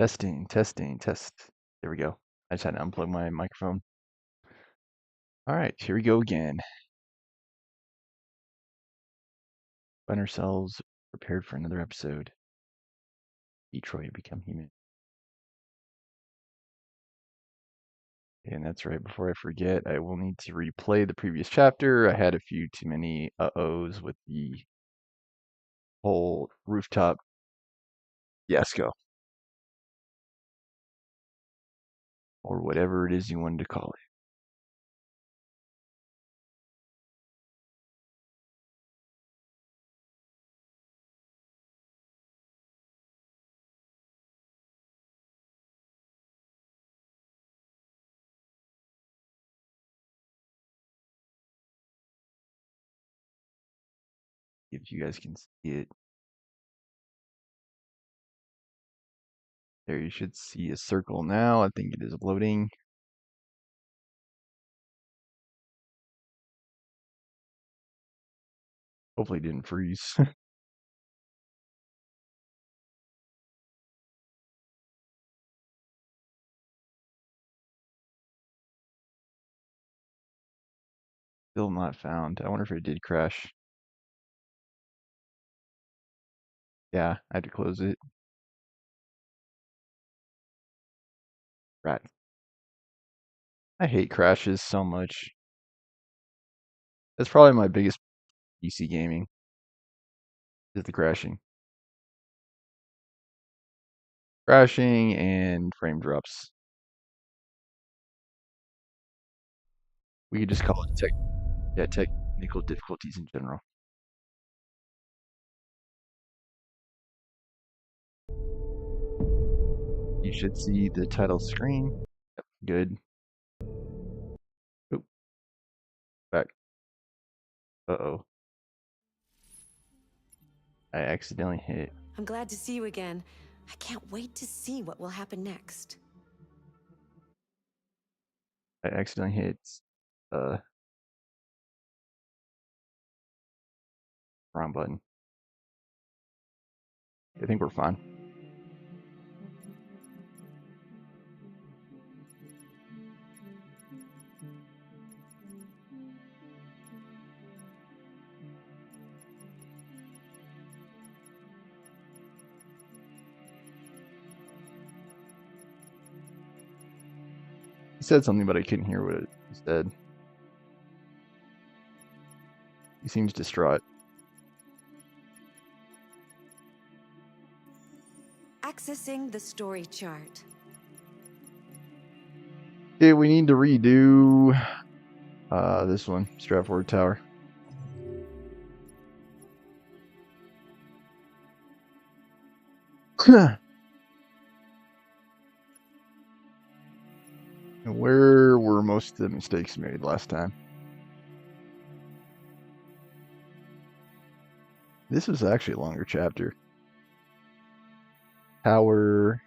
Testing, testing, test. There we go. I just had to unplug my microphone. All right, here we go again. Find ourselves prepared for another episode. Detroit Become Human. And that's right, before I forget, I will need to replay the previous chapter. I had a few too many uh-ohs with the whole rooftop fiasco. Or whatever it is you wanted to call it. If you guys can see it. There, you should see a circle now. I think it is loading. Hopefully it didn't freeze. Still not found. I wonder if it did crash. Yeah, I had to close it. Right. I hate crashes so much. That's probably my biggest PC gaming is the crashing. Crashing and frame drops. We could just call it technical difficulties in general. You should see the title screen. Yep, good. Oop, back. Uh-oh. I accidentally hit. I'm glad to see you again. I can't wait to see what will happen next. I accidentally hit wrong button. I think we're fine. He said something, but I couldn't hear what it said. He seems distraught. Accessing the story chart. Okay, we need to redo this one, Stratford Tower. And where were most of the mistakes made last time? This was actually a longer chapter. Tower.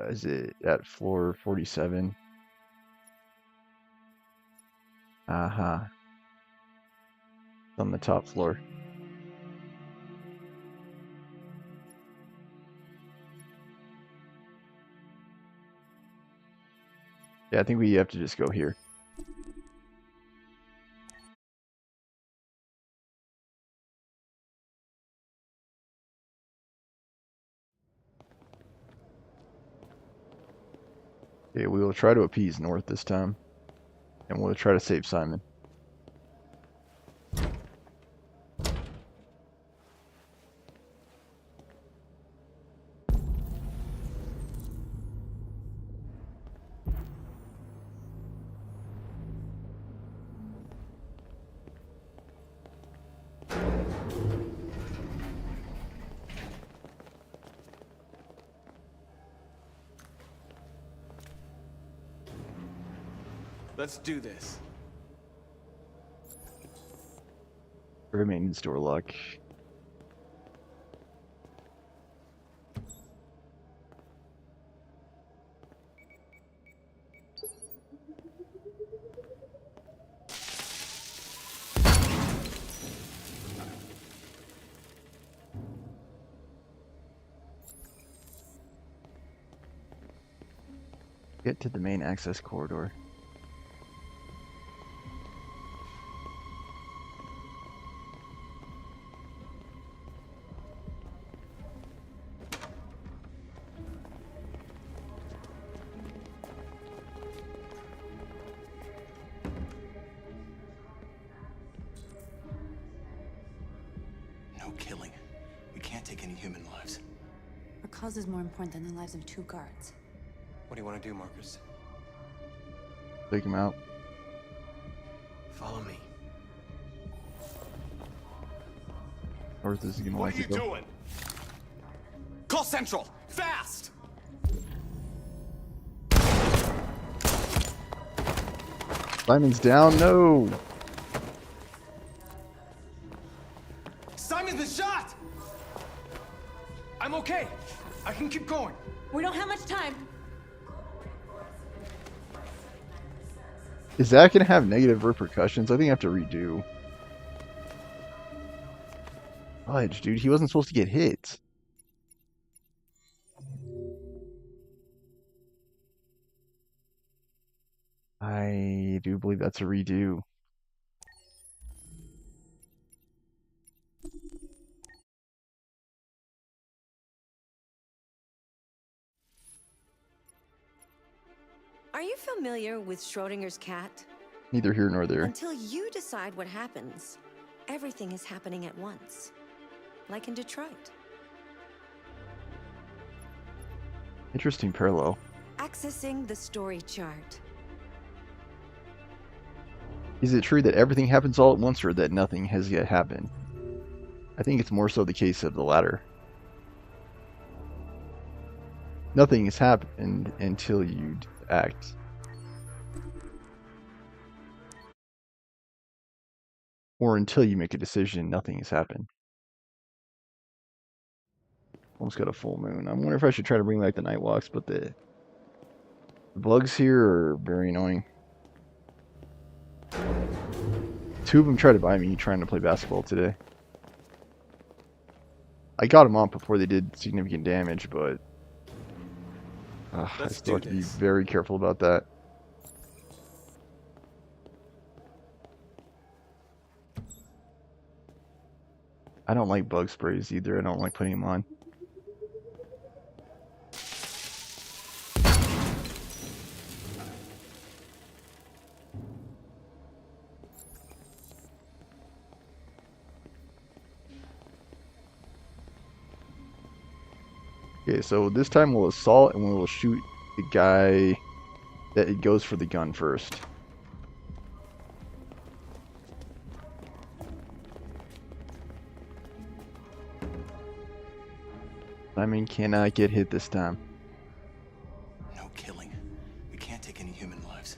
Is it at floor 47? Uh-huh. On the top floor. Yeah, I think we have to just go here. Okay, we will try to appease North this time. And we'll try to save Simon. Let's do this. Maintenance door lock. Get to the main access corridor. No killing. We can't take any human lives. Our cause is more important than the lives of 2 guards. What do you want to do, Marcus? Take him out. Follow me. North is gonna What like are you it though. doing? Call Central! Fast! Simon's down. No. Simon's been shot! I'm okay. I can keep going. We don't have much time. Is that gonna have negative repercussions? I think I have to redo. Fudge, dude. He wasn't supposed to get hit. I do believe that's a redo. Are you familiar with Schrodinger's cat? Neither here nor there. Until you decide what happens, everything is happening at once. Like in Detroit. Interesting parallel. Accessing the story chart. Is it true that everything happens all at once or that nothing has yet happened? I think it's more so the case of the latter. Nothing has happened until you act. Or until you make a decision, nothing has happened. Almost got a full moon. I wonder if I should try to bring back the night walks, but the bugs here are very annoying. 2 of them tried to buy me trying to play basketball today. I got them off before they did significant damage, but I Let's still have do to be this. very careful about that. I don't like bug sprays either. I don't like putting them on. Okay, so this time we'll assault and we'll shoot the guy that goes for the gun first. Simon cannot get hit this time. No killing. We can't take any human lives.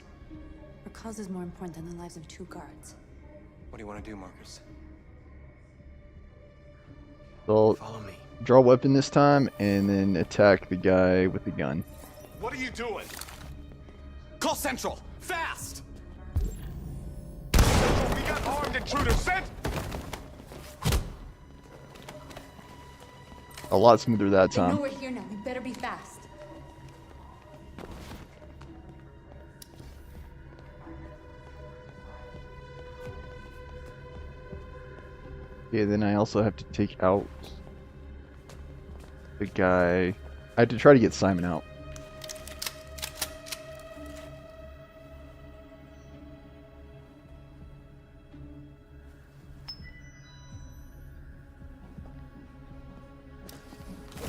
Our cause is more important than the lives of 2 guards. What do you want to do, Marcus? So Follow me. draw a weapon this time and then attack the guy with the gun. What are you doing? Call Central! Fast! We got armed intruders sent! A lot smoother that They know time. we're here now. We better be fast. Okay, then I also have to take out the guy. I have to try to get Simon out.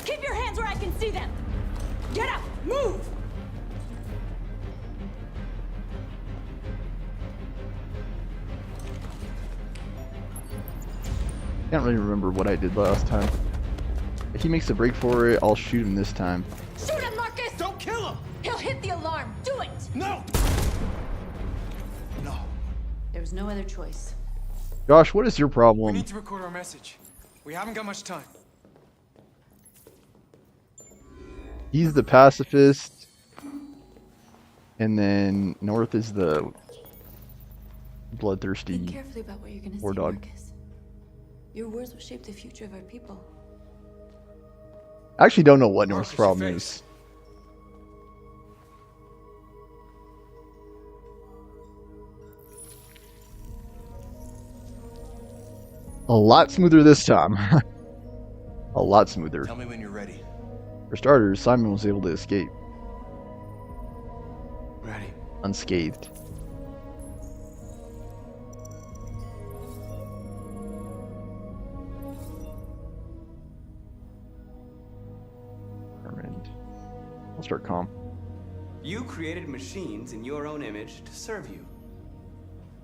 Keep your hands where I can see them. Get up. Move. Can't really remember what I did last time. If he makes a break for it, I'll shoot him this time. Shoot him, Marcus. Don't kill him! He'll hit the alarm. Do it. No! No. There was no other choice. Josh, what is your We problem? need to record our message. We haven't got much time. He's the pacifist, and then North is the Think bloodthirsty. carefully about what you're gonna War say, dog. Marcus. Your words will shape the future of our people. I actually don't know what North's Marcus, your problem face. is. A lot smoother this time. A lot smoother. Tell me when you're ready. For starters, Simon was able to escape Ready. unscathed. Determined. I'll start calm. You created machines in your own image to serve you.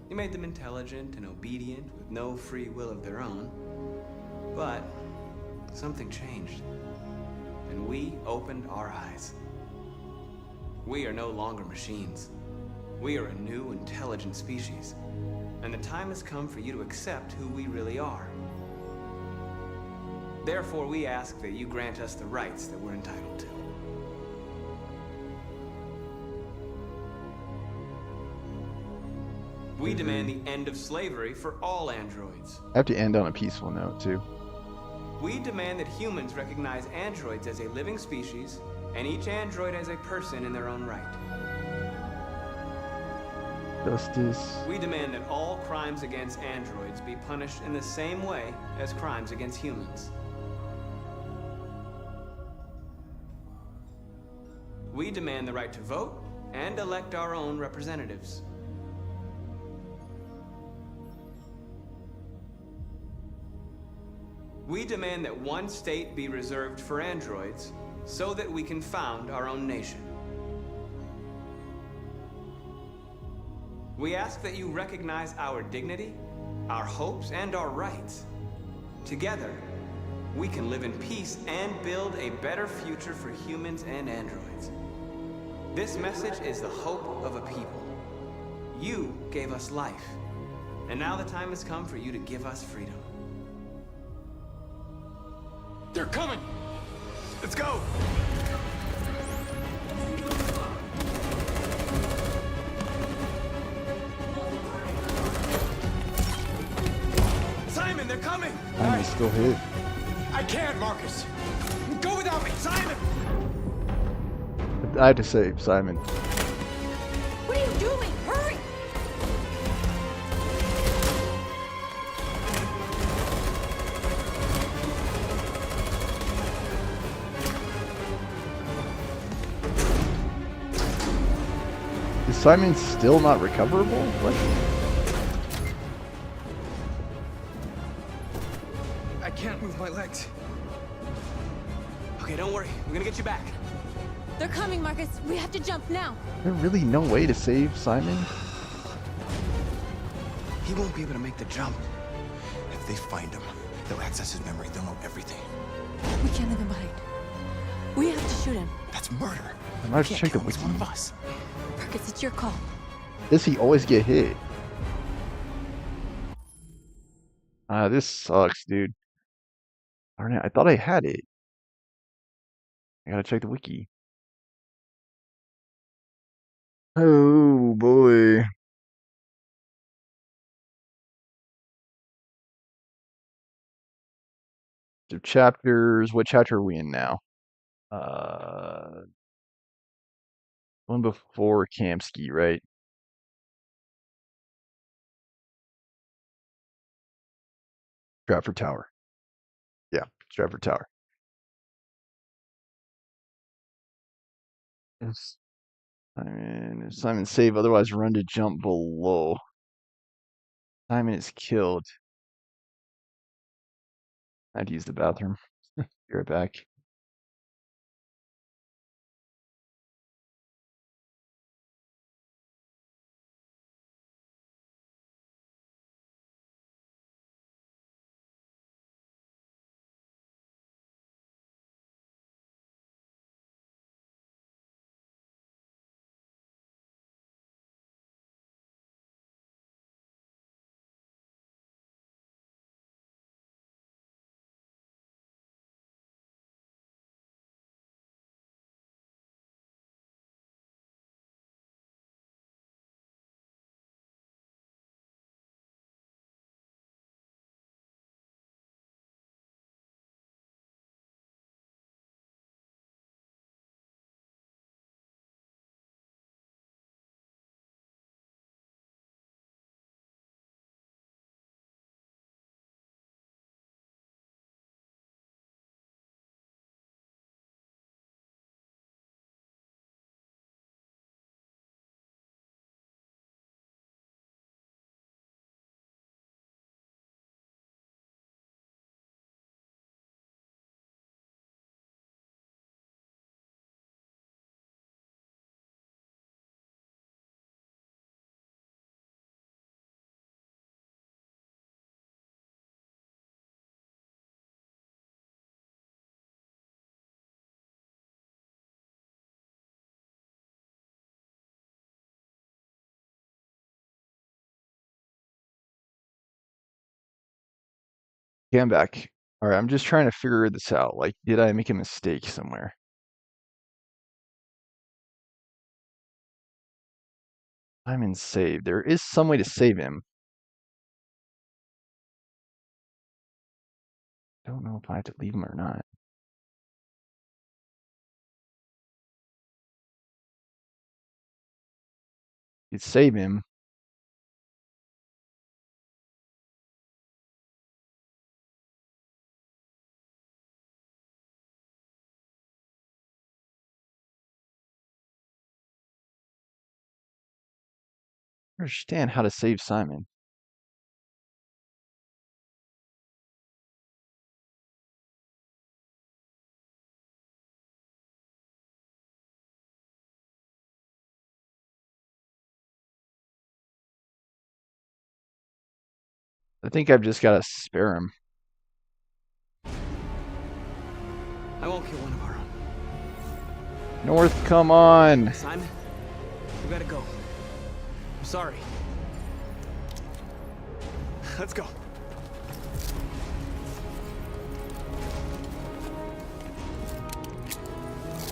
You made them intelligent and obedient with no free will of their own. But something changed, and we opened our eyes. We are no longer machines. We are a new, intelligent species, and the time has come for you to accept who we really are. Therefore, we ask that you grant us the rights that we're entitled to. We demand the end of slavery for all androids. I have to end on a peaceful note, too. We demand that humans recognize androids as a living species, and each android as a person in their own right. Justice. We demand that all crimes against androids be punished in the same way as crimes against humans. We demand the right to vote and elect our own representatives. We demand that one state be reserved for androids so that we can found our own nation. We ask that you recognize our dignity, our hopes, and our rights. Together, we can live in peace and build a better future for humans and androids. This message is the hope of a people. You gave us life, and now the time has come for you to give us freedom. They're coming! Let's go! Simon, they're coming! Simon's still hit. I can't, Marcus! Go without me, Simon! I had to save Simon. What are you doing? Hurry! Is Simon still not recoverable? What? I can't move my legs. Okay, don't worry. We're gonna get you back. They're coming, Marcus. We have to jump now. There's really no way to save Simon? He won't be able to make the jump. If they find him, they'll access his memory. They'll know everything. We can't leave him behind. We have to shoot him. That's murder. I might have to Can't check the kill him. He's wiki. one of us. Marcus, it's your call. Does he always get hit? This sucks, dude. Darn it, I thought I had it. I gotta check the wiki. Oh boy. So chapters, what chapter are we in now? One before Kamsky, right? Stratford Tower. Yeah, Stratford Tower. Yes. Simon save, otherwise run to jump below. Simon is killed. I had to use the bathroom. Be right back. Okay, I'm back. All right, I'm just trying to figure this out. Like, did I make a mistake somewhere? Simon saved. There is some way to save him. Don't know if I have to leave him or not. You save him. I understand how to save Simon. I think I've just got to spare him. I won't kill one of our own. North, come on. Simon, we gotta go. I'm sorry. Let's go.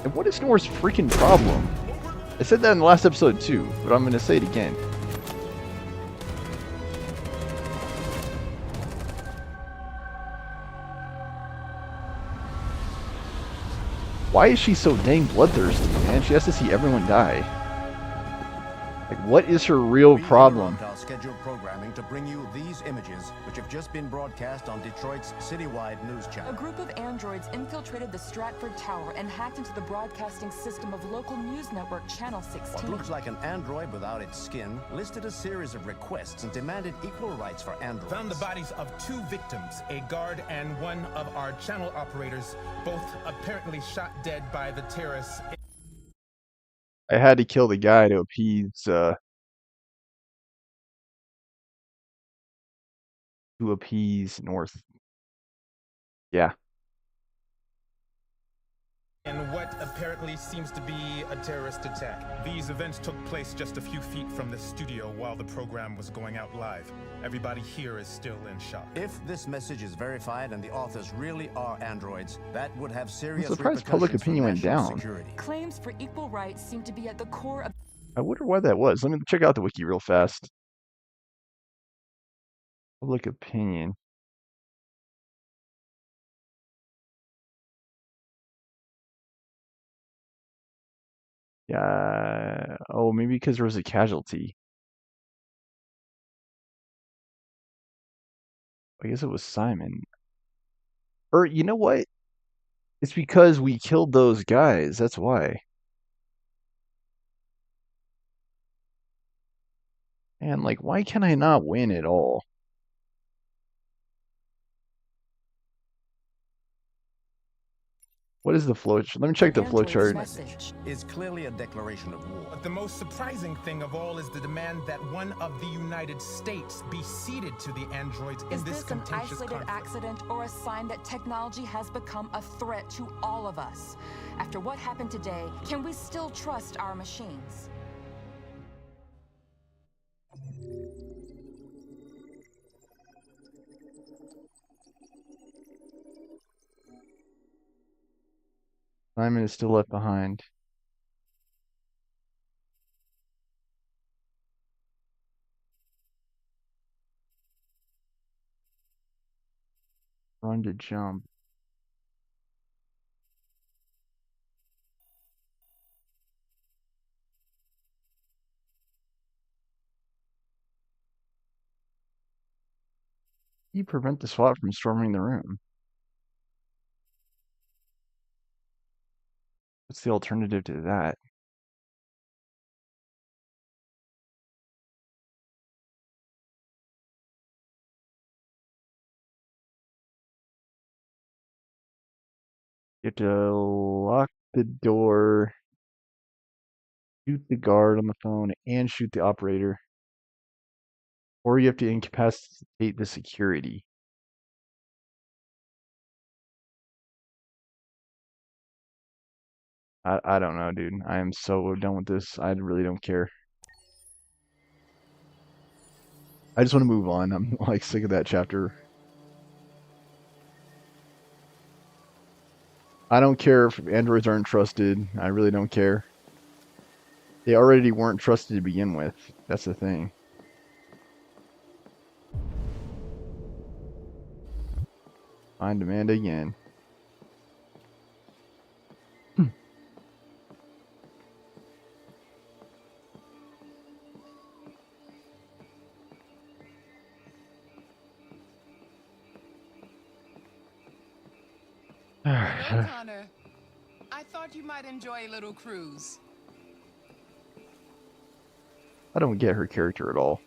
And what is North's freaking problem? I said that in the last episode too, but I'm going to say it again. Why is she so dang bloodthirsty, man? She has to see everyone die. Like, what is her real problem? Our scheduled programming to bring you these images, which have just been broadcast on Detroit's citywide news A channel. group of androids infiltrated the Stratford Tower and hacked into the broadcasting system of local news network Channel What 16. looks like an android without its skin listed a series of requests and demanded equal rights for androids. Found the bodies of 2 victims, a guard and one of our channel operators, both apparently shot dead by the terrorists. I had to kill the guy to appease North. Yeah. In what apparently seems to be a terrorist attack. These events took place just a few feet from the studio while the program was going out live. Everybody here is still in shock. If this message is verified and the authors really are androids, that would have serious surprised public repercussions for opinion went national down. security. Claims for equal rights seem to be at the core of I wonder why that was. Let me check out the wiki real fast. Public opinion. Yeah. Oh, maybe because there was a casualty. I guess it was Simon. Or, you know what? It's because we killed those guys. That's why. And, like, why can I not win at all? What is the flow? Let me check the android's flowchart. message. Is clearly a declaration of war. But the most surprising thing of all is the demand that one of the United States be ceded to the androids in Is this this an contentious isolated conflict. accident or a sign that technology has become a threat to all of us? After what happened today, can we still trust our machines? Simon is still left behind. Run to jump. You prevent the SWAT from storming the room. What's the alternative to that? You have to lock the door, shoot the guard on the phone, and shoot the operator. Or you have to incapacitate the security. I don't know, dude. I am so done with this. I really don't care. I just want to move on. I'm like sick of that chapter. I don't care if androids aren't trusted. I really don't care. They already weren't trusted to begin with. That's the thing. Find Amanda again. Hello, Connor. I thought you might enjoy a little cruise. I don't get her character at all.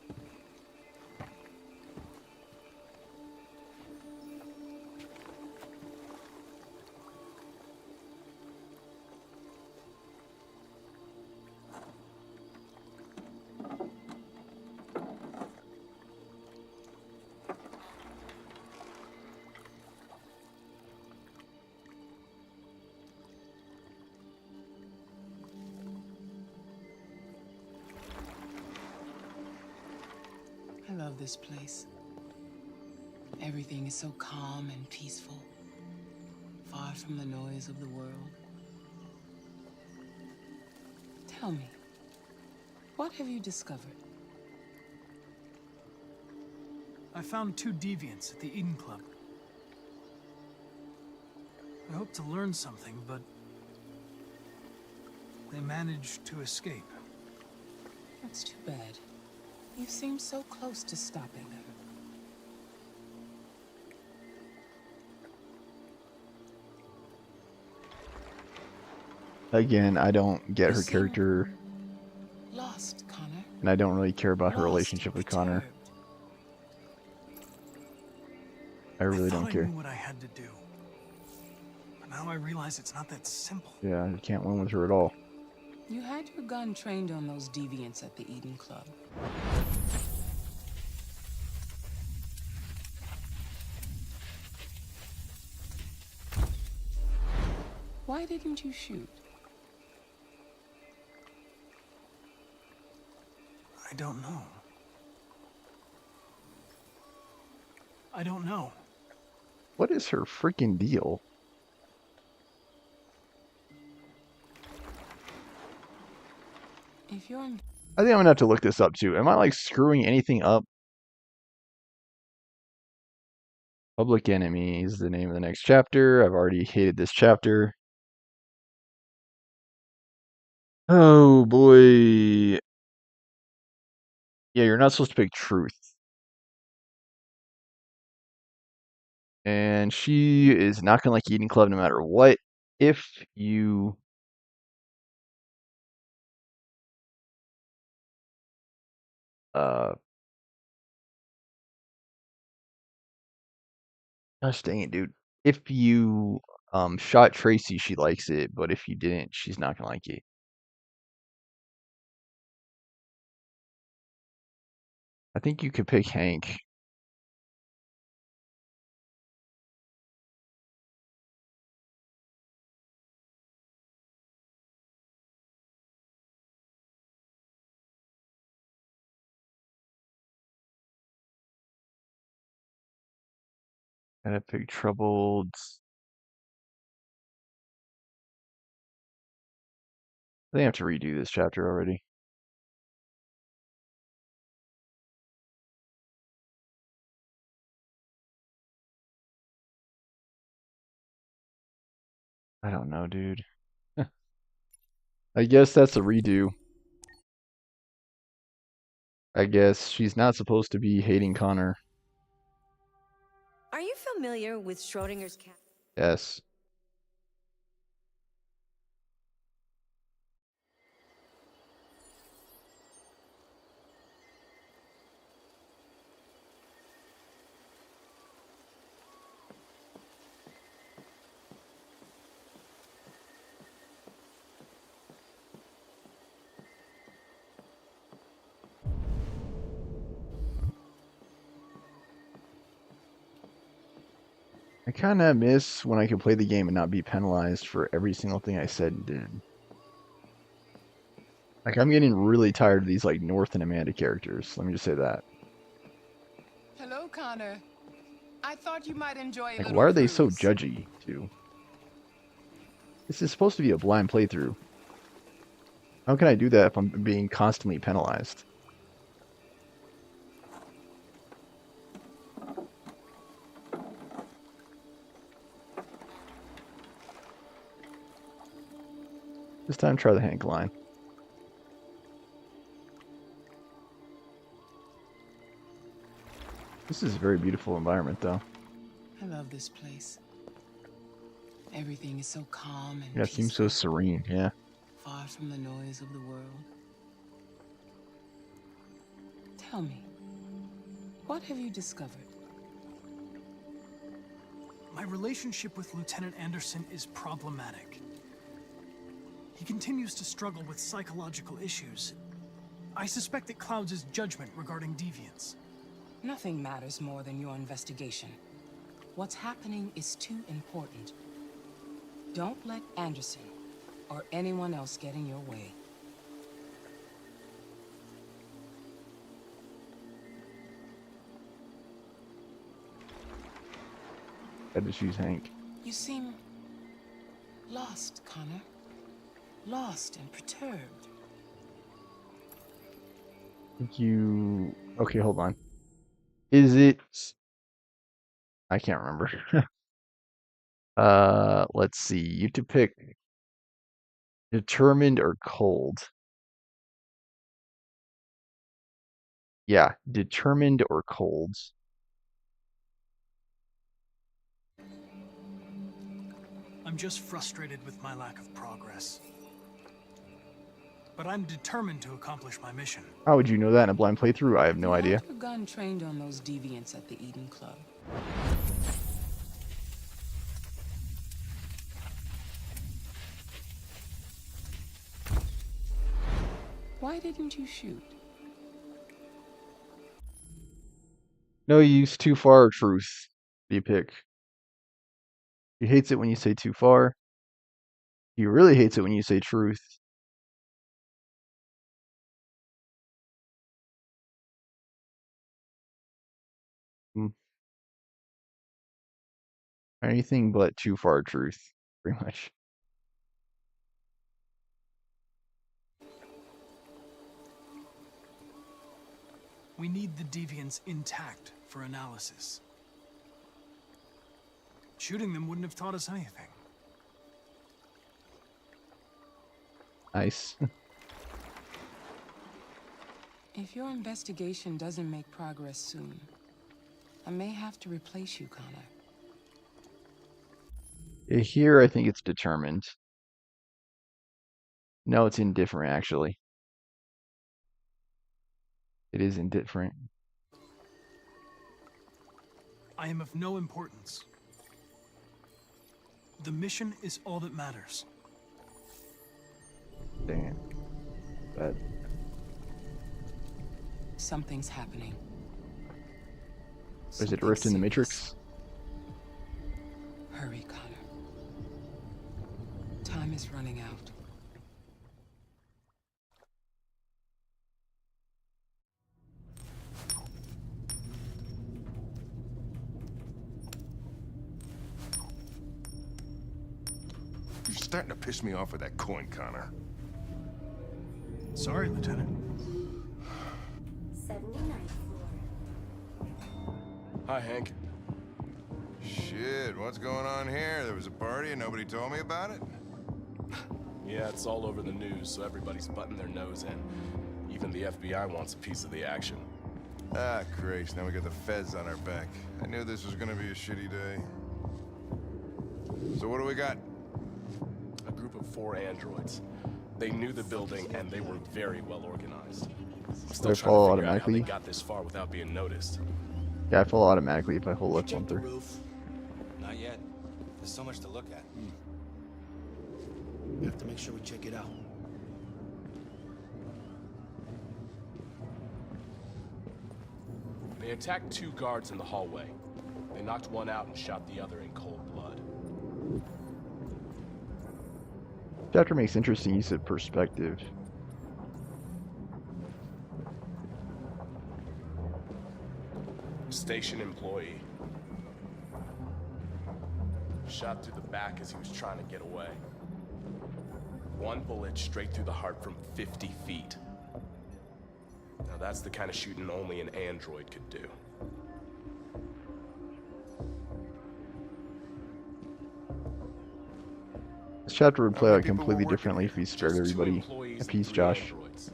I love this place. Everything is so calm and peaceful, far from the noise of the world. Tell me, what have you discovered? I found 2 deviants at the Eden Club. I hope to learn something, but they managed to escape. That's too bad. You seem so close to stopping them. Again, I don't get her character. Lost, Connor. And I don't really care about her relationship with Connor. I really don't care. I knew what I had to do. But now I realize it's not that simple. Yeah, I can't win with her at all. You had your gun trained on those deviants at the Eden Club. Why didn't you shoot? I don't know. I don't know. What is her freaking deal? If you're... I think I'm gonna have to look this up too. Am I like screwing anything up? Public Enemy is the name of the next chapter. I've already hated this chapter. Oh boy. Yeah, you're not supposed to pick truth. And she is not gonna like Eden Club no matter what. If you gosh dang it, dude. If you shot Tracy, she likes it, but if you didn't, she's not gonna like it. I think you could pick Hank. Gotta pick Troubled. They have to redo this chapter already. I don't know, dude. I guess that's a redo. I guess she's not supposed to be hating Connor. Are you familiar with Schrodinger's cat? Yes. I kind of miss when I could play the game and not be penalized for every single thing I said and did. Like, I'm getting really tired of these, like, North and Amanda characters. Let me just say that. Hello, Connor. I thought you might enjoy a Like, little why are they so cruise. judgy, too? This is supposed to be a blind playthrough. How can I do that if I'm being constantly penalized? This time, try the Hank line. This is a very beautiful environment, though. I love this place. Everything is so calm and Yeah, it seems so serene, yeah. far from the noise of the world. Tell me, what have you discovered? My relationship with Lieutenant Anderson is problematic. He continues to struggle with psychological issues. I suspect it clouds his judgment regarding deviants. Nothing matters more than your investigation. What's happening is too important. Don't let Anderson or anyone else get in your way. I just use Hank. You seem lost, Connor. Lost and perturbed. You... Okay, hold on. Is it... I can't remember. Let's see. You have to pick determined or cold. Yeah, determined or cold. I'm just frustrated with my lack of progress. But I'm determined to accomplish my mission. How would you know that in a blind playthrough? I have no idea. Your gun trained on those deviants at the Eden Club. Why didn't you shoot? No use, too far, or truth. Do you pick? He hates it when you say too far. He really hates it when you say truth. Anything but too far truth, pretty much. We need the deviants intact for analysis. Shooting them wouldn't have taught us anything. Nice. If your investigation doesn't make progress soon, I may have to replace you, Connor. Here, I think it's determined. No, it's indifferent, actually. It is indifferent. I am of no importance. The mission is all that matters. Damn. Bad. Something's happening. Is it a rift in the Matrix? Hurry, Connor. Time is running out. You're starting to piss me off with that coin, Connor. Sorry, Lieutenant. 79th floor. Hi, Hank. Shit, what's going on here? There was a party and nobody told me about it? Yeah, it's all over the news, so everybody's butting their nose in. Even the FBI wants a piece of the action. Ah, Christ, now we got the feds on our back. I knew this was gonna be a shitty day. So what do we got? A group of 4 androids. They knew the building, and they were very well organized. I'm still They trying fall to figure out how automatically? they got this far without being noticed. Yeah, I fall automatically if I hold left one Check the through. roof. Not yet. There's so much to look at. We have to make sure we check it out. They attacked 2 guards in the hallway. They knocked one out and shot the other in cold blood. Chapter makes interesting use of perspective. Station employee. Shot through the back as he was trying to get away. One bullet straight through the heart from 50 feet. Now that's the kind of shooting only an android could do. This chapter would play How out many people completely were working differently if here? we spared Just 2 everybody employees a and piece, 3 Josh. androids.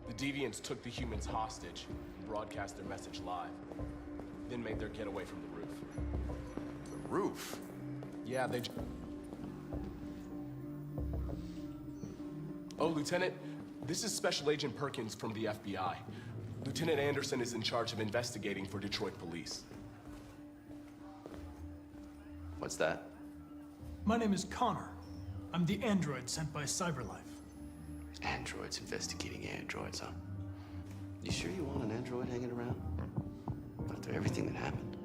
The Deviants took the humans hostage and broadcast their message live. Then made their getaway from the roof. The roof? Yeah, they... Oh, Lieutenant, this is Special Agent Perkins from the FBI. Lieutenant Anderson is in charge of investigating for Detroit police. What's that? My name is Connor. I'm the android sent by CyberLife. Androids investigating androids, huh? You sure you want an android hanging around? After everything that happened?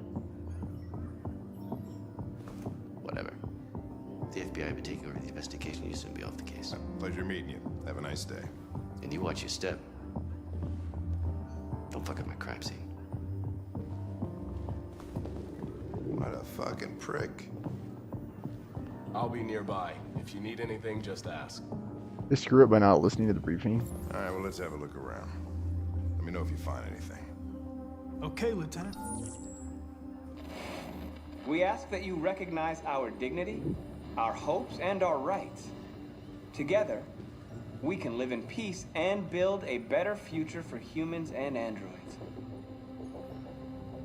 Whatever. If the FBI would take over the investigation, you'd soon be off the case. Pleasure meeting you. Have a nice day. And you watch your step. Don't fuck up my crime scene. What a fucking prick. I'll be nearby. If you need anything, just ask. They screw up by not listening to the briefing. All right, well, let's have a look around. Let me know if you find anything. Okay, Lieutenant. We ask that you recognize our dignity, our hopes, and our rights. Together, we can live in peace and build a better future for humans and androids.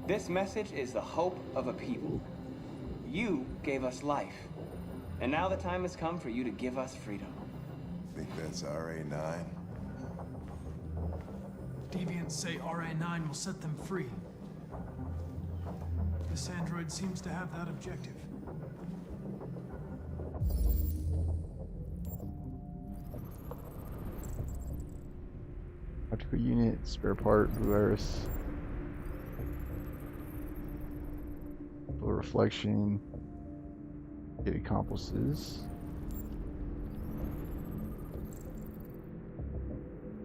This message is the hope of a people. You gave us life, and now the time has come for you to give us freedom. Think that's RA9? Deviants say RA9 will set them free. This android seems to have that objective. Optical unit, spare part, Blue Iris. Full reflection. Get accomplices.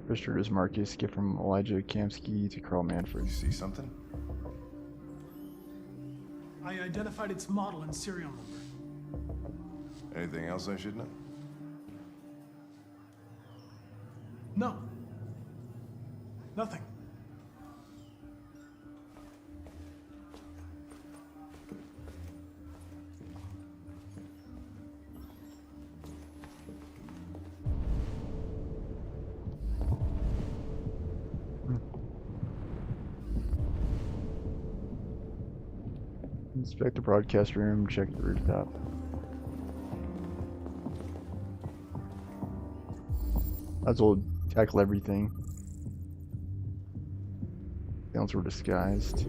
Registered as Marcus, gift from Elijah Kamsky to Carl Manfred. You see something? I identified its model and serial number. Anything else I should know? No. Nothing. Inspect the broadcast room, check the rooftop. That's old, tackle everything. Sounds were disguised.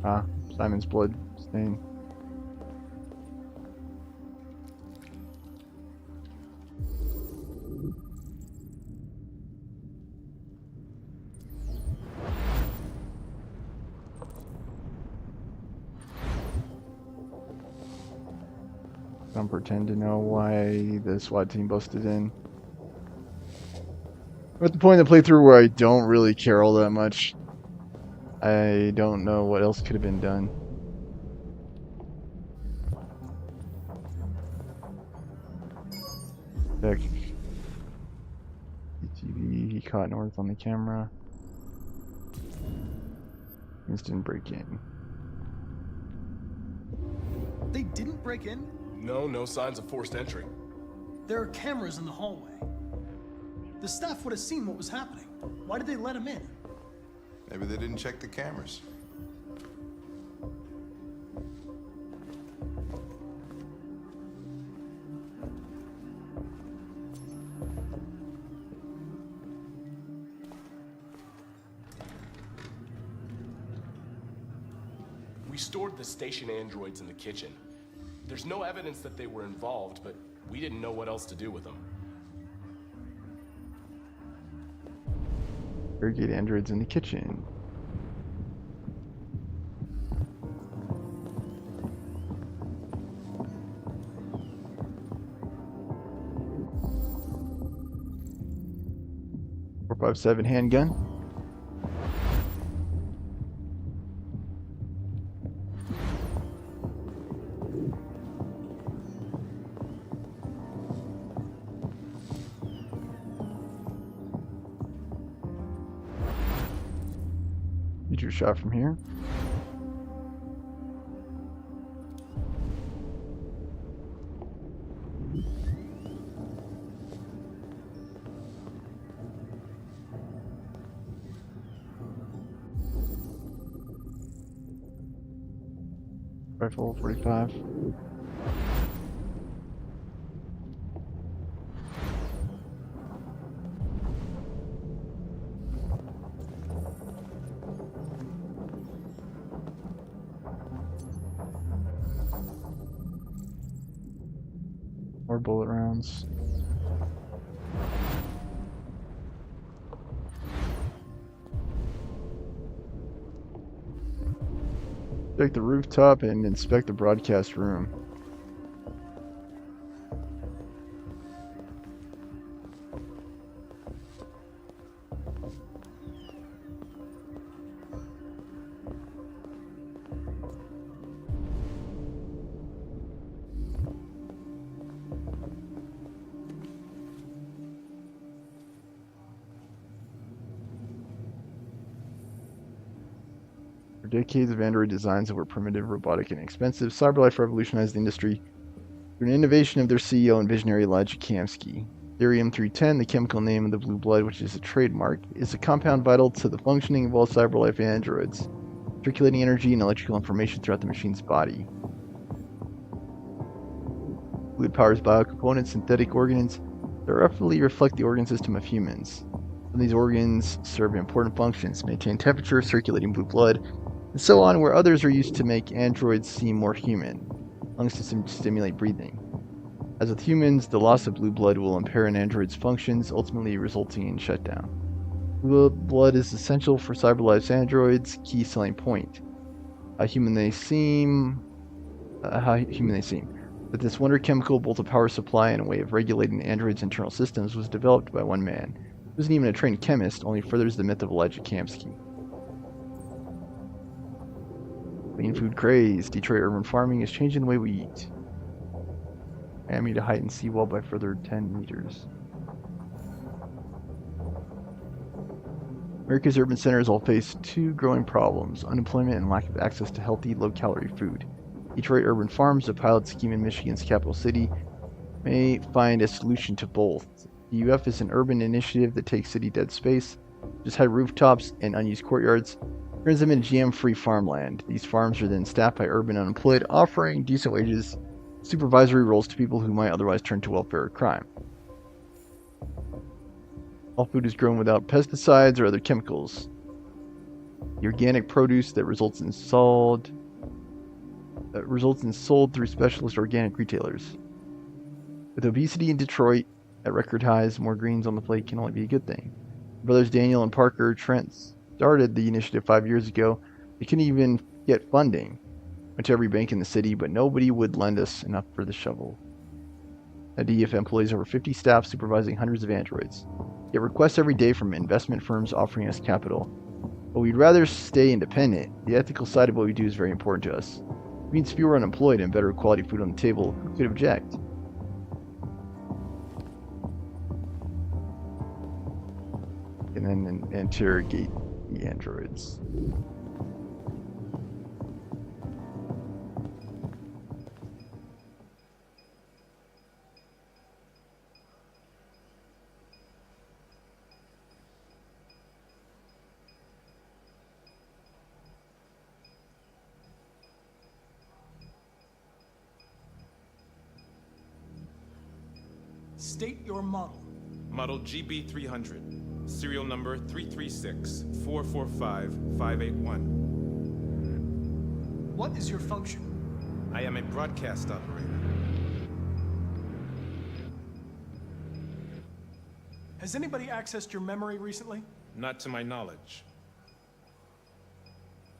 Ah, Simon's blood stain. Don't pretend to know why the SWAT team busted in. I'm at the point in the playthrough where I don't really care all that much. I don't know what else could have been done. Check. CCTV, he caught North on the camera. Instant break in. They didn't break in? No signs of forced entry. There are cameras in the hallway. The staff would have seen what was happening. Why did they let him in? Maybe they didn't check the cameras. We stored the station androids in the kitchen. There's no evidence that they were involved, but we didn't know what else to do with them. Irrigate androids in the kitchen. .457 handgun. shoot you a shot from here. Rifle 45. More bullet rounds. Check the rooftop and inspect the broadcast room. For decades of Android designs that were primitive, robotic, and expensive, CyberLife revolutionized the industry through an innovation of their CEO and visionary Elijah Kamsky. Therium-310, the chemical name of the blue blood, which is a trademark, is a compound vital to the functioning of all CyberLife androids, circulating energy and electrical information throughout the machine's body. Fluid powers biocomponents, synthetic organs that roughly reflect the organ system of humans. Some of these organs serve important functions, maintain temperature, circulating blue blood, and so on, where others are used to make androids seem more human. Lungs to stimulate breathing. As with humans, the loss of blue blood will impair an android's functions, ultimately resulting in shutdown. Blue blood is essential for CyberLife's androids' key selling point. How human they seem. But this wonder chemical, both a power supply and a way of regulating the android's internal systems, was developed by one man. He wasn't even a trained chemist, only furthers the myth of Elijah Kamsky. Clean food craze. Detroit urban farming is changing the way we eat. Miami to heighten seawall by further 10 meters. America's urban centers all face two growing problems: unemployment and lack of access to healthy, low-calorie food. Detroit urban farms, a pilot scheme in Michigan's capital city, may find a solution to both. The UF is an urban initiative that takes city dead space, just high rooftops and unused courtyards, turns them into GM-free farmland. These farms are then staffed by urban unemployed, offering decent wages, supervisory roles to people who might otherwise turn to welfare or crime. All food is grown without pesticides or other chemicals. The organic produce that results in sold through specialist organic retailers. With obesity in Detroit at record highs, more greens on the plate can only be a good thing. Brothers Daniel and Parker Trent started the initiative 5 years ago. They couldn't even get funding. Went to every bank in the city, but nobody would lend us enough for the shovel. At DEF employs over 50 staff supervising hundreds of androids. Get requests every day from investment firms offering us capital. But we'd rather stay independent. The ethical side of what we do is very important to us. It means fewer unemployed and better quality food on the table. Who could object? And then interrogate the androids. State your model. Model GB300. Serial number 336-445-581. What is your function? I am a broadcast operator. Has anybody accessed your memory recently? Not to my knowledge.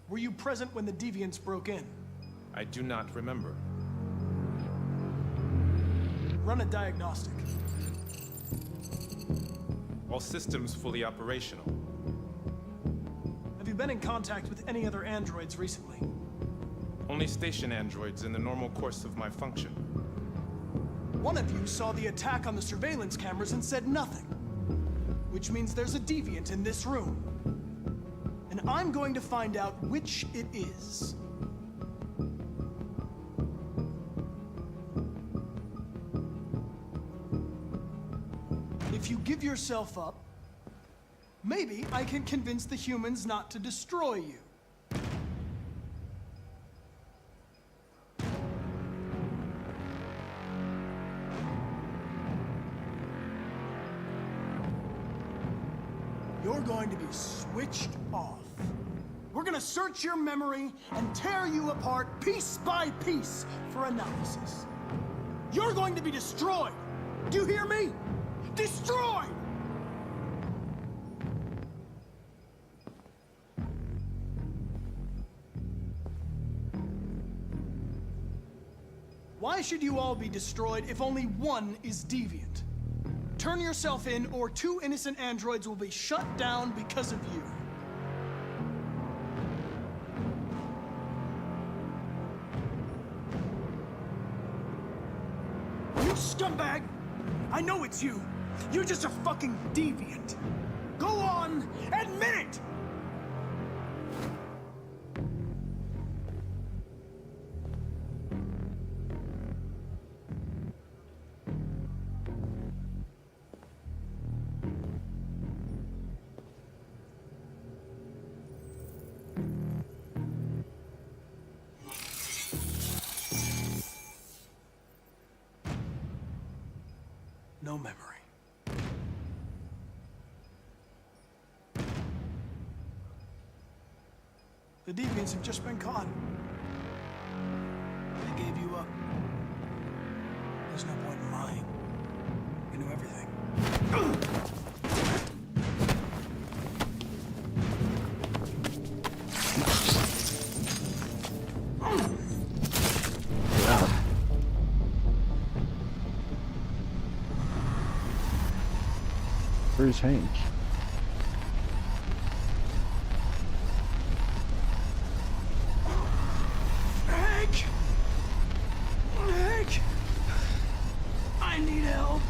Were you present when the deviants broke in? I do not remember. Run a diagnostic. All systems fully operational. Have you been in contact with any other androids recently? Only station androids in the normal course of my function. One of you saw the attack on the surveillance cameras and said nothing. Which means there's a deviant in this room. An and I'm going to find out which it is. If you give yourself up, maybe I can convince the humans not to destroy you. You're going to be switched off. We're gonna search your memory and tear you apart piece by piece for analysis. You're going to be destroyed. Do you hear me? Destroyed! Why should you all be destroyed if only one is deviant? Turn yourself in, or 2 innocent androids will be shut down because of you. You scumbag! I know it's you. You're just a fucking deviant. Go on, admit it! No memory. The deviants have just been caught. They gave you up. There's no point in lying. You knew everything. Where's Hank? Hank! Hank! I need help.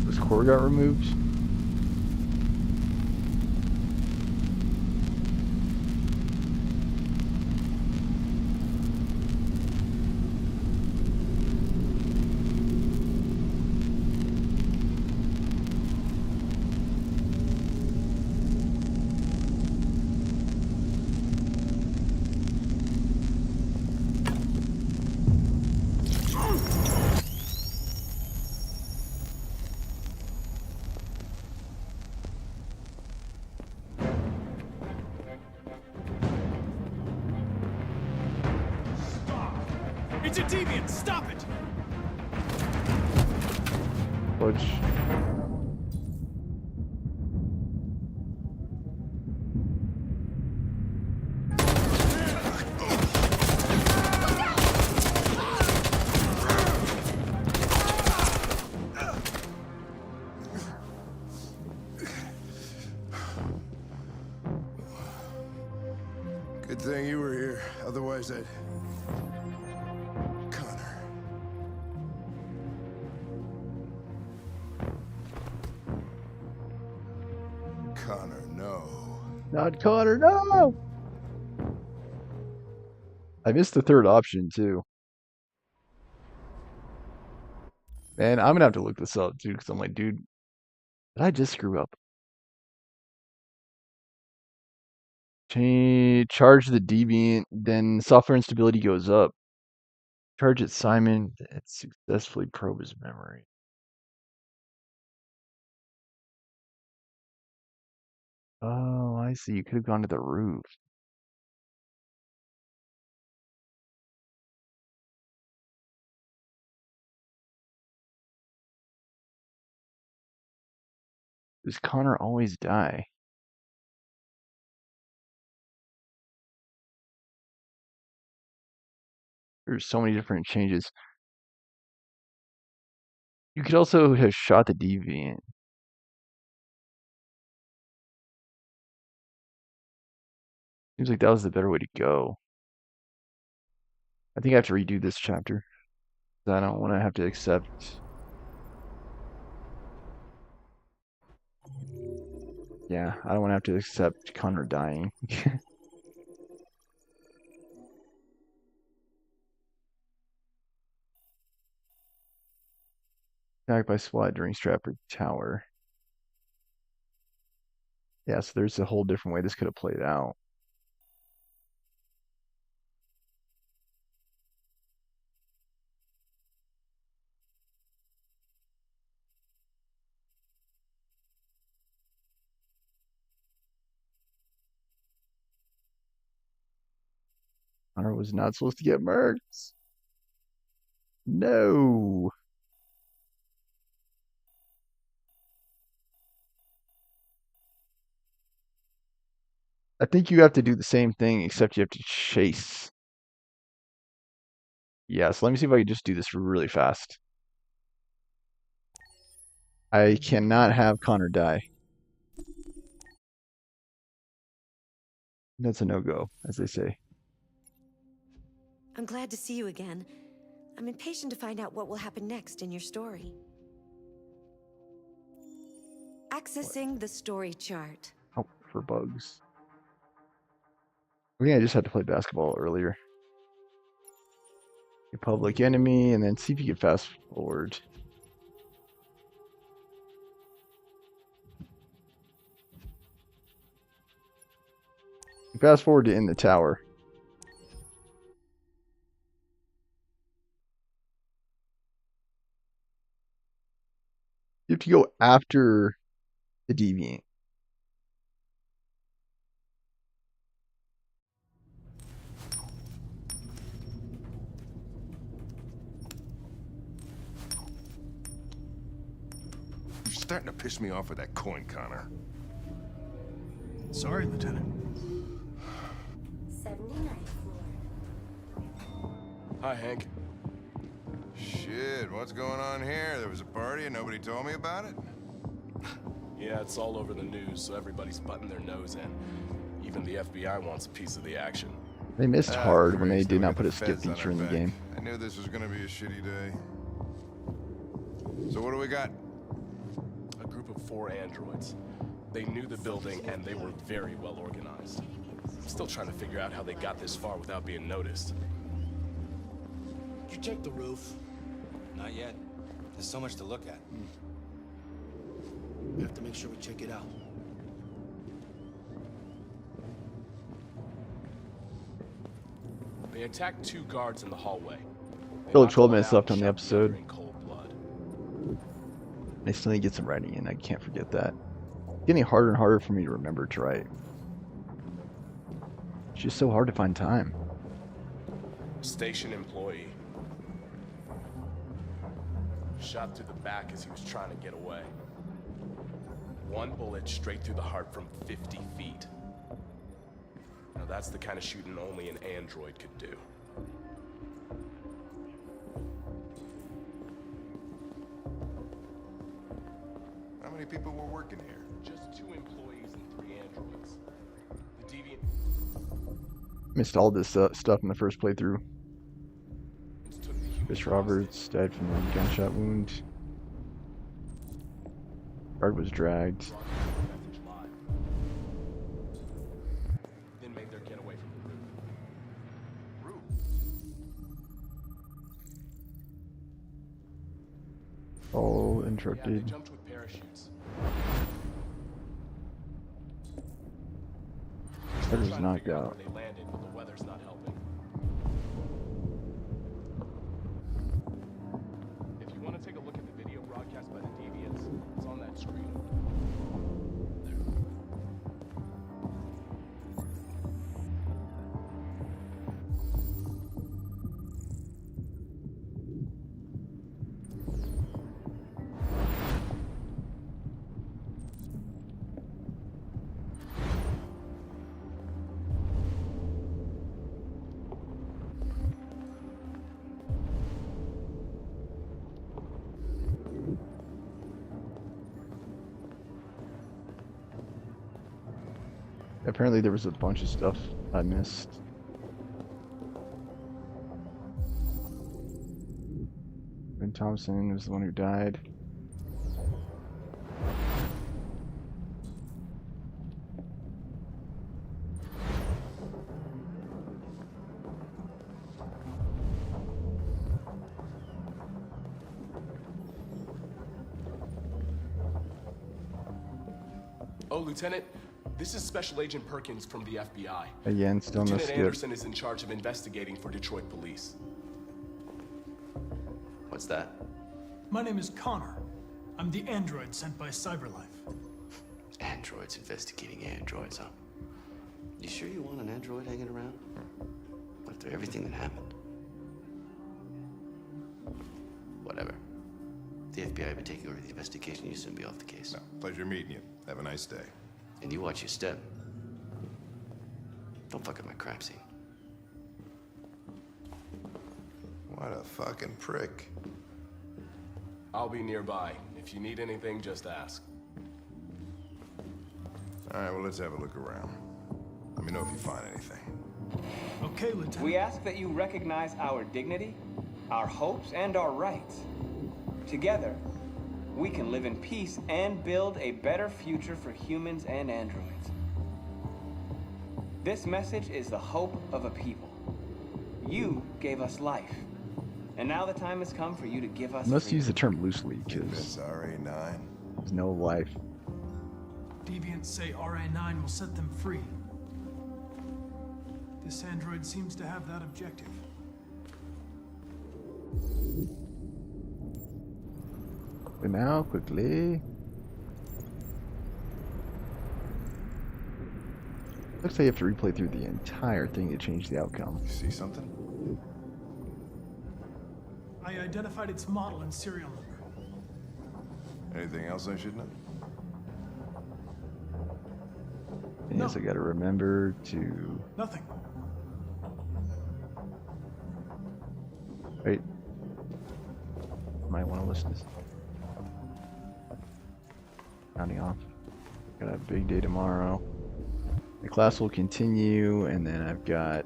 This core got removed. It's a deviant! Stop it! Which Good thing you were here. Otherwise, I'd... Connor. Connor, no. not Connor, no! I missed the third option too. Man, I'm gonna have to look this up too, because I'm like, dude, did I just screw up? Charge the deviant, then software instability goes up. Charge it, Simon. It successfully probe his memory. Oh, I see. You could have gone to the roof. Does Connor always die? There's so many different changes. You could also have shot the deviant. Seems like that was the better way to go. I think I have to redo this chapter. I don't want to have to accept. Yeah, I don't want to have to accept Connor dying. Attacked by SWAT during Stratford Tower. Yeah, so there's a whole different way this could have played out. Connor was not supposed to get murked. No. I think you have to do the same thing, except you have to chase. Yeah, so let me see if I can just do this really fast. I cannot have Connor die. That's a no-go, as they say. I'm glad to see you again. I'm impatient to find out what will happen next in your story. Accessing the story chart. Oh, for bugs. I think I just had to play basketball earlier. A Public Enemy, and then see if you can fast forward. Fast forward to In the Tower. You have to go after the deviant. You're starting to piss me off with that coin, Connor. Sorry, Lieutenant. 79th floor. Hi, Hank. Shit, what's going on here? There was a party and nobody told me about it? Yeah, it's all over the news, so everybody's butting their nose in. Even the FBI wants a piece of the action. They missed hard when they Christ, did we not got put the a skip feds on feature our in the back. game. I knew this was gonna be a shitty day. So what do we got? A group of 4 androids. They knew the building, and they were very well organized. I'm still trying to figure out how they got this far without being noticed. Did you check the roof? Not yet. There's so much to look at. We have to make sure we check it out. They attacked 2 guards in the hallway. They Still knocked 12 one minutes out left and on the shot the other episode. in cold blood. I still need to get some writing in. I can't forget that. It's getting harder and harder for me to remember to write. It's just so hard to find time. Station employee. Shot through the back as he was trying to get away. 1 bullet straight through the heart from 50 feet. Now that's the kind of shooting only an android could do. How many people were working here? Just 2 employees and 3 androids. The deviant Missed all this stuff in the first playthrough. Chris Roberts died from a gunshot wound. Guard was dragged. then made their getaway from the roof. All Yeah, they interrupted. jumped with parachutes. Guard was Trying to knocked figure out. where they landed, but the weather's not helping. If you want to take a look at the video broadcast by the Deviants, it's on that screen. Apparently there was a bunch of stuff I missed. Ben Thompson was the one who died. Oh, Lieutenant, this is Special Agent Perkins from the FBI. Again, still no Lieutenant skip. Anderson is in charge of investigating for Detroit police. What's that? My name is Connor. I'm the android sent by CyberLife. Androids investigating androids, huh? You sure you want an android hanging around? After everything that happened? Whatever. The FBI have been taking over the investigation. You soon be off the case. No, pleasure meeting you. Have a nice day. And you watch your step. Don't fuck up my crime scene. What a fucking prick. I'll be nearby. If you need anything, just ask. All right, well, let's have a look around. Let me know if you find anything. Okay, Lieutenant. We ask that you recognize our dignity, our hopes, and our rights. Together, we can live in peace and build a better future for humans and androids. This message is the hope of a people. You gave us life. And now the time has come for you to give us Let's freedom. use the term loosely, This because RA9. there's no life. Deviants say RA9 will set them free. This android seems to have that objective. Now, quickly. Looks like you have to replay through the entire thing to change the outcome. You see something? I identified its model and serial number. Anything else I should know? And yes, I gotta remember to... Nothing. Wait. Might want to listen to this. Counting off. Got a big day tomorrow. The class will continue, and then I've got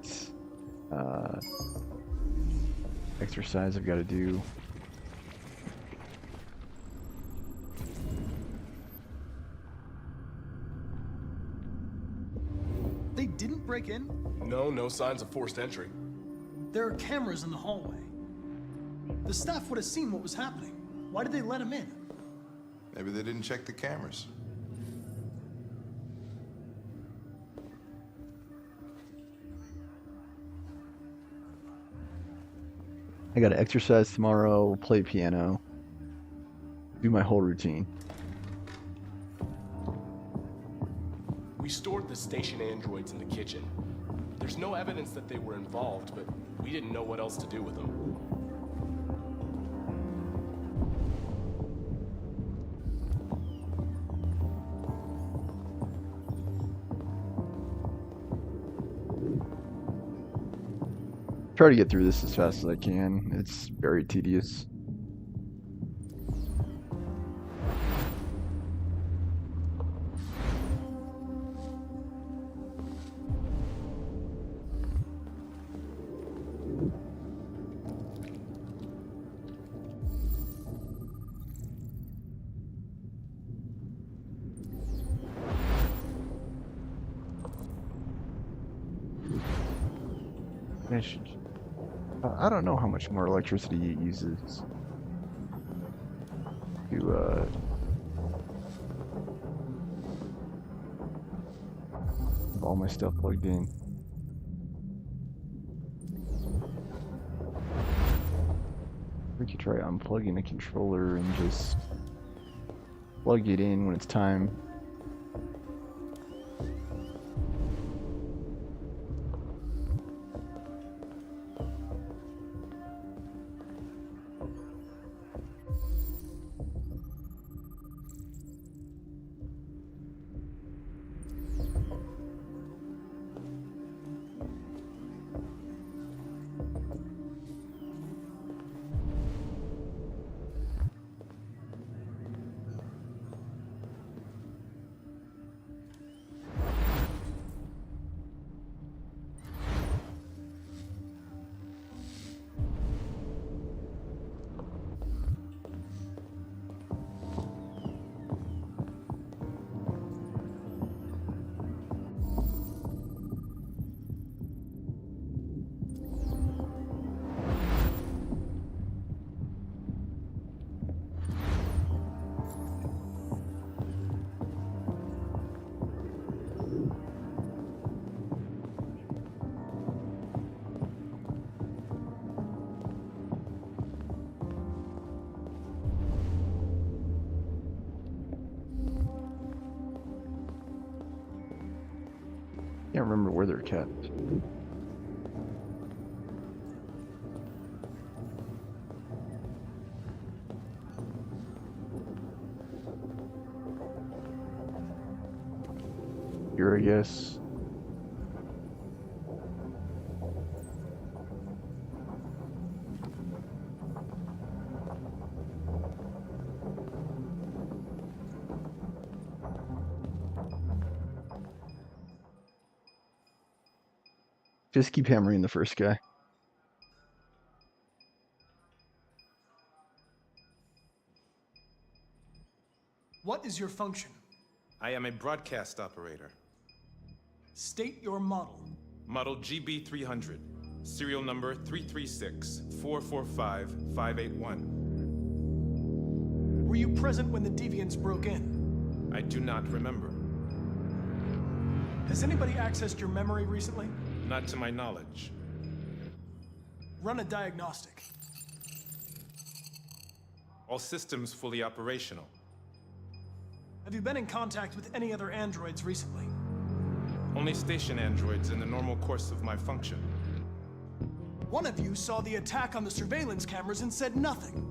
exercise I've got to do. They didn't break in? No signs of forced entry. There are cameras in the hallway. The staff would have seen what was happening. Why did they let him in? Maybe they didn't check the cameras. I got to exercise tomorrow, play piano, do my whole routine. We stored the station androids in the kitchen. There's no evidence that they were involved, but we didn't know what else to do with them. Try to get through this as fast as I can. It's very tedious. I don't know how much more electricity it uses to have all my stuff plugged in. We could try unplugging the controller and just plug it in when it's time. Can't remember where they're kept. Here, I guess. Just keep hammering the first guy. What is your function? I am a broadcast operator. State your model. Model GB300. Serial number 336-445-581. Were you present when the Deviants broke in? I do not remember. Has anybody accessed your memory recently? Not to my knowledge. Run a diagnostic. All systems fully operational. Have you been in contact with any other androids recently? Only station androids in the normal course of my function. One of you saw the attack on the surveillance cameras and said nothing.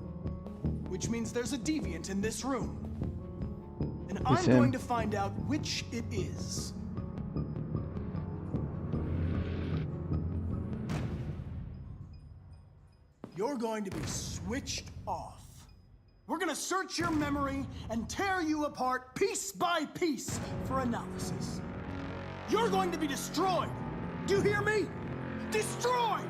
Which means there's a deviant in this room. And I'm going to find out which it is. You're going to be switched off. We're gonna search your memory and tear you apart piece by piece for analysis. You're going to be destroyed. Do you hear me? Destroyed!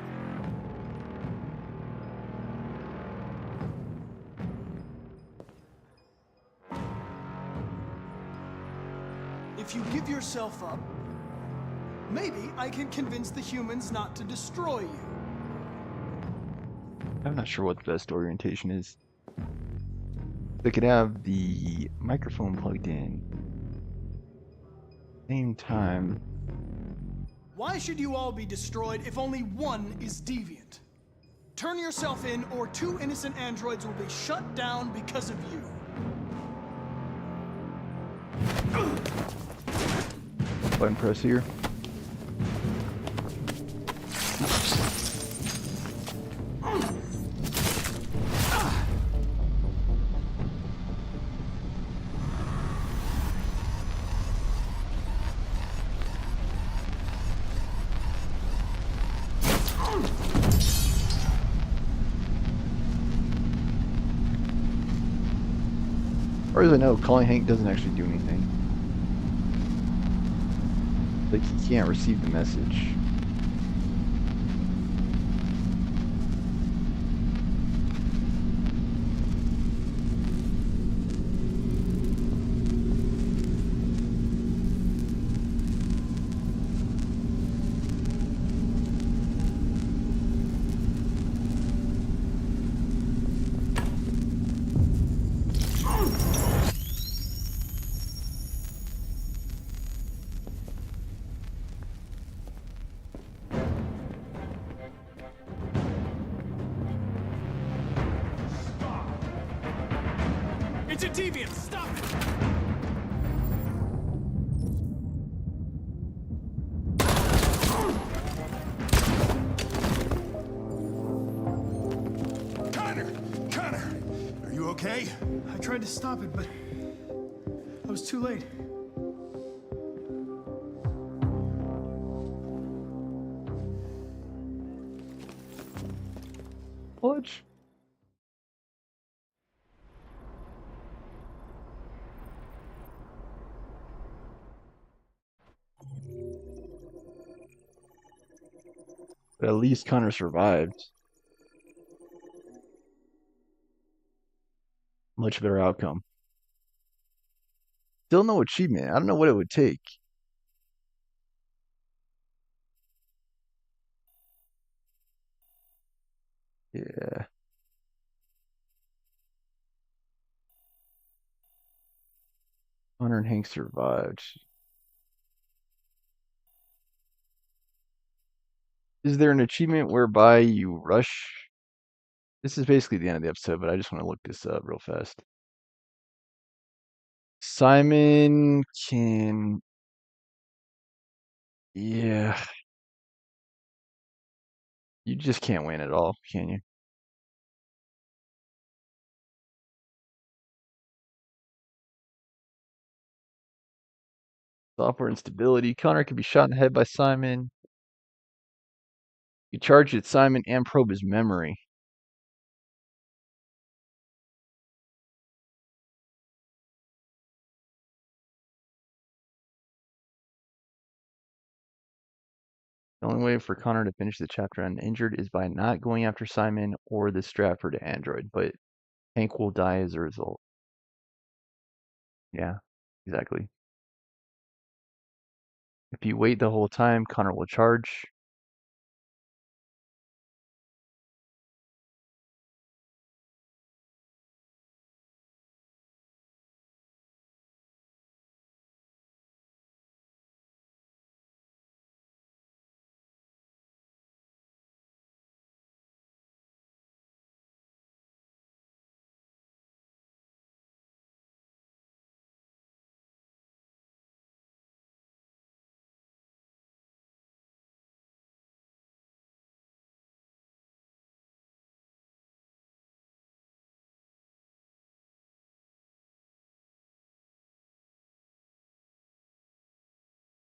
If you give yourself up, maybe I can convince the humans not to destroy you. I'm not sure what the best orientation is. They could have the microphone plugged in. Same time. Why should you all be destroyed if only one is deviant? Turn yourself in, or 2 innocent androids will be shut down because of you. Button press here. As far as I know, calling Hank doesn't actually do anything. Like, he can't receive the message. It's a deviant! Stop it! Connor! Are you okay? I tried to stop it, but I was too late. Watch. But at least Connor survived. Much better outcome. Still no achievement. I don't know what it would take. Yeah. Connor and Hank survived. Is there an achievement whereby you rush? This is basically the end of the episode, but I just want to look this up real fast. Simon can Yeah. You just can't win at all, can you? Software instability. Connor could be shot in the head by Simon. You charge at Simon and probe his memory. The only way for Connor to finish the chapter uninjured is by not going after Simon or the Stratford android, but Hank will die as a result. Yeah, exactly. If you wait the whole time, Connor will charge.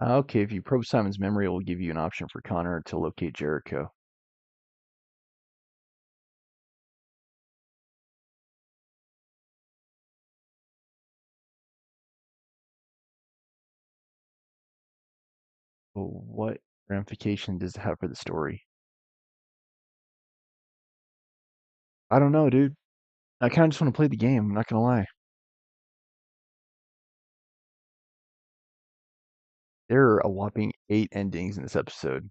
Okay, if you probe Simon's memory, it will give you an option for Connor to locate Jericho. But what ramification does it have for the story? I don't know, dude. I kind of just want to play the game. I'm not gonna lie. There are a whopping 8 endings in this episode.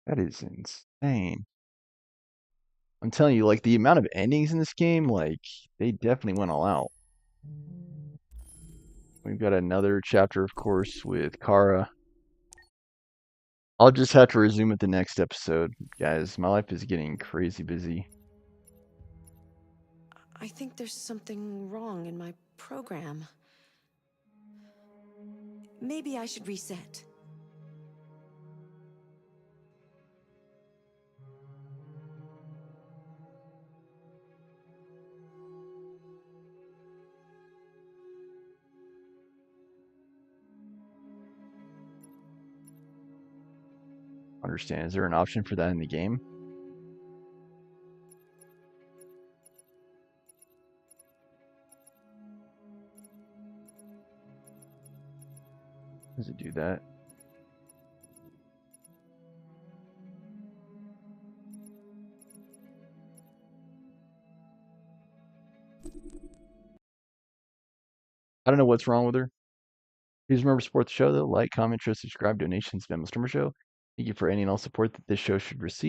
That is insane. I'm telling you, like, the amount of endings in this game, like, they definitely went all out. We've got another chapter, of course, with Kara. I'll just have to resume it the next episode. Guys, my life is getting crazy busy. I think there's something wrong in my program. Maybe I should reset. Understand. Is there an option for that in the game? Does it do that? I don't know what's wrong with her. Please remember to support the show, though. Like, comment, share, subscribe, donations, spam the streamer show. Thank you for any and all support that this show should receive.